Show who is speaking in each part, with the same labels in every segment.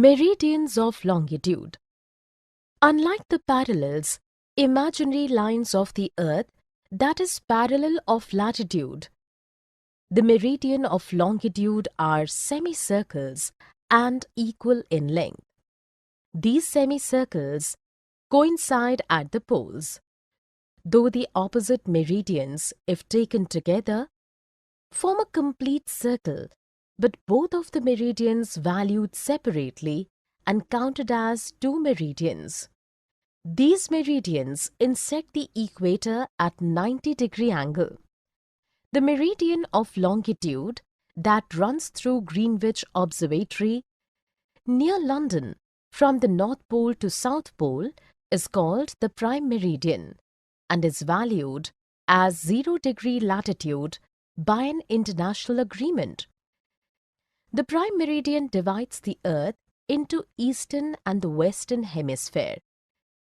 Speaker 1: Meridians of Longitude. Unlike the parallels, imaginary lines of the Earth that is parallel of latitude, the meridian of longitude are semicircles and equal in length. These semicircles coincide at the poles, though the opposite meridians, if taken together, form a complete circle, but both of the meridians valued separately and counted as two meridians. These meridians intersect the equator at 90-degree angle. The meridian of longitude that runs through Greenwich Observatory near London from the North Pole to South Pole is called the prime meridian and is valued as 0-degree latitude by an international agreement. The prime meridian divides the Earth into eastern and the western hemisphere.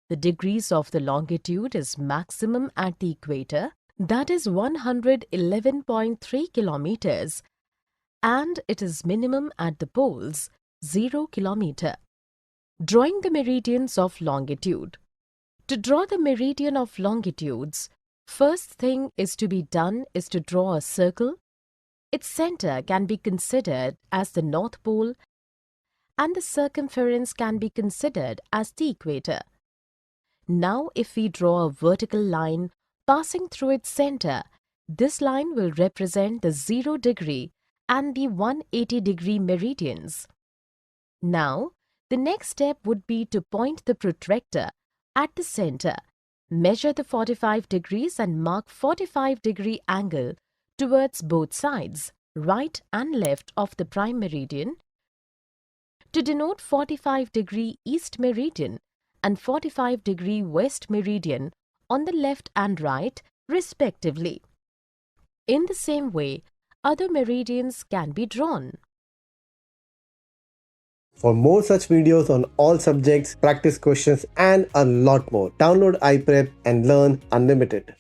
Speaker 1: The degrees of the longitude is maximum at the equator, that is 111.3 kilometers, and it is minimum at the poles, 0 kilometer. Drawing the meridians of longitude. To draw the meridian of longitudes, first thing is to be done is to draw a circle. Its center can be considered as the North Pole and the circumference can be considered as the equator. Now if we draw a vertical line passing through its center, this line will represent the 0-degree and the 180-degree meridians. Now, the next step would be to point the protractor at the center, measure the 45 degrees and mark 45-degree angle towards both sides, right and left of the prime meridian, to denote 45-degree east meridian and 45-degree west meridian on the left and right, respectively. In the same way, other meridians can be drawn.
Speaker 2: For more such videos on all subjects, practice questions and a lot more, download iPrep and learn unlimited.